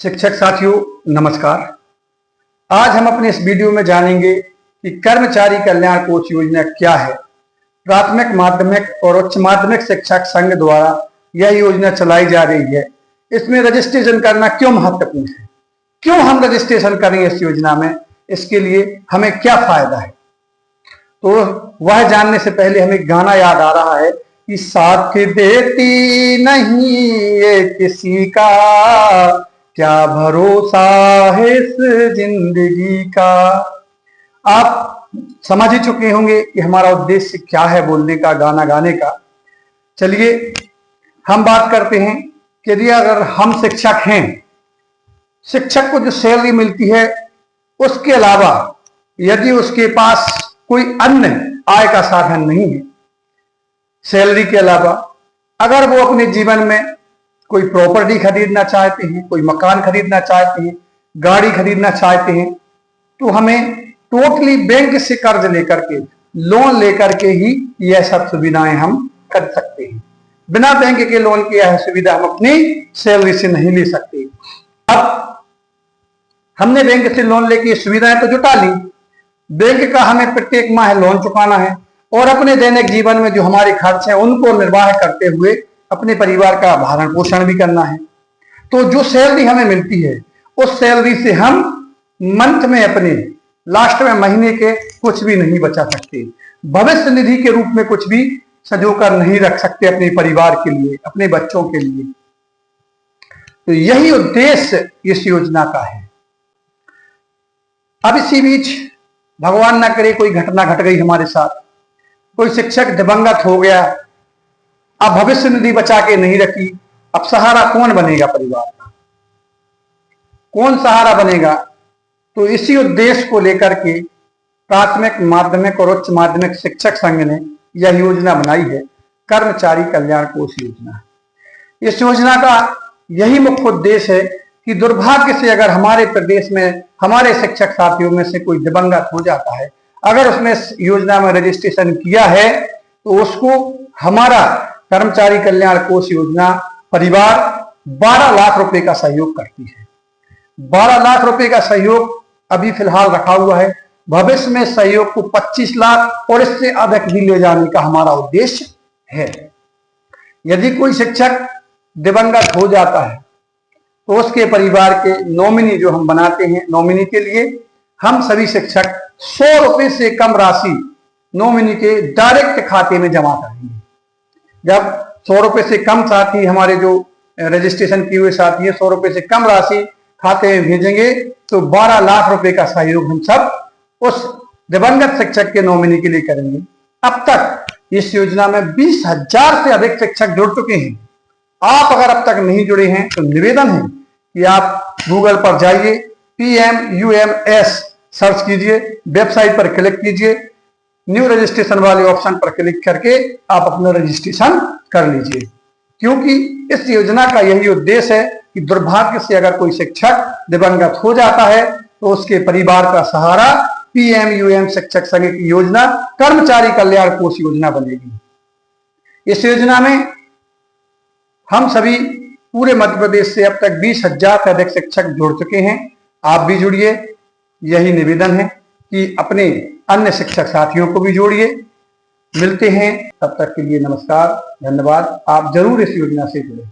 शिक्षक साथियों नमस्कार। आज हम अपने इस वीडियो में जानेंगे कि कर्मचारी कल्याण कोष योजना क्या है। प्राथमिक माध्यमिक और उच्च माध्यमिक शिक्षक संघ द्वारा यह योजना चलाई जा रही है। इसमें रजिस्ट्रेशन करना क्यों महत्वपूर्ण है, क्यों हम रजिस्ट्रेशन करें इस योजना में, इसके लिए हमें क्या फायदा है, तो वह जानने से पहले हमें गाना याद आ रहा है कि साथ देती नहीं ये किसी का, क्या भरोसा है इस जिंदगी का। आप समझ ही चुके होंगे कि हमारा उद्देश्य क्या है बोलने का, गाना गाने का। चलिए हम बात करते हैं कि यदि अगर हम शिक्षक हैं, शिक्षक को जो सैलरी मिलती है उसके अलावा यदि उसके पास कोई अन्य आय का साधन नहीं है, सैलरी के अलावा अगर वो अपने जीवन में कोई प्रॉपर्टी खरीदना चाहते हैं, कोई मकान खरीदना चाहते हैं, गाड़ी खरीदना चाहते हैं, तो हमें टोटली बैंक से कर्ज लेकर के, लोन लेकर के ही यह सब सुविधाएं हम कर सकते हैं। बिना बैंक के लोन की यह सुविधा हम अपनी सैलरी से नहीं ले सकते। अब हमने बैंक से लोन लेके ये सुविधाएं तो जुटा ली, बैंक का हमें प्रत्येक माह लोन चुकाना है और अपने दैनिक जीवन में जो हमारे खर्च हैं उनको निर्वाह करते हुए अपने परिवार का भरण पोषण भी करना है। तो जो सैलरी हमें मिलती है उस सैलरी से हम मंथ में अपने लास्ट में महीने के कुछ भी नहीं बचा सकते, भविष्य निधि के रूप में कुछ भी संजोकर नहीं रख सकते अपने परिवार के लिए, अपने बच्चों के लिए। तो यही उद्देश्य इस योजना का है। अब इसी बीच भगवान ना करे कोई घटना घट गई हमारे साथ, कोई शिक्षक दिवंगत हो गया, अब भविष्य निधि बचा के नहीं रखी, अब सहारा कौन बनेगा परिवार का, कौन सहारा बनेगा। तो इसी उद्देश्य को लेकर के प्राथमिक माध्यमिक और उच्च माध्यमिक शिक्षक संघ ने यह योजना बनाई है, कर्मचारी कल्याण कोष योजना। इस योजना का यही मुख्य उद्देश्य है कि दुर्भाग्य से अगर हमारे प्रदेश में हमारे शिक्षक साथियों में से कोई दिवंगत हो जाता है, अगर उसने इस योजना में रजिस्ट्रेशन किया है, तो उसको हमारा कर्मचारी कल्याण कोष योजना परिवार 12 लाख रुपए का सहयोग करती है। 12 लाख रुपए का सहयोग अभी फिलहाल रखा हुआ है, भविष्य में सहयोग को 25 लाख और इससे अधिक भी ले जाने का हमारा उद्देश्य है। यदि कोई शिक्षक दिवंगत हो जाता है तो उसके परिवार के नॉमिनी जो हम बनाते हैं, नॉमिनी के लिए हम सभी शिक्षक 100 रुपए से कम राशि नॉमिनी के डायरेक्ट खाते में जमा करेंगे। जब 100 रुपए से कम साथी, हमारे जो रजिस्ट्रेशन किए हुए साथी है, 100 रुपए से कम राशि खाते में भेजेंगे तो 12 लाख रुपए का सहयोग हम सब उस दिवंगत शिक्षक के नॉमिनी के लिए करेंगे। अब तक इस योजना में 20,000 से अधिक शिक्षक जुड़ चुके हैं। आप अगर अब तक नहीं जुड़े हैं तो निवेदन है कि आप गूगल पर जाइए, PMUMS सर्च कीजिए, वेबसाइट पर क्लिक कीजिए, न्यू रजिस्ट्रेशन वाले ऑप्शन पर क्लिक करके आप अपना रजिस्ट्रेशन कर लीजिए। क्योंकि इस योजना का यही उद्देश्य है कि दुर्भाग्य से अगर कोई शिक्षक दिवंगत हो जाता है तो उसके परिवार का सहारा PMUM शिक्षक संघ की योजना कर्मचारी कल्याण कोष योजना बनेगी। इस योजना में हम सभी पूरे मध्य प्रदेश से अब तक 20,000 से अधिक शिक्षक जुड़ चुके हैं। आप भी जुड़िए, यही निवेदन है कि अपने अन्य शिक्षक साथियों को भी जोड़िए। मिलते हैं, तब तक के लिए नमस्कार, धन्यवाद। आप जरूर इस योजना से जुड़े।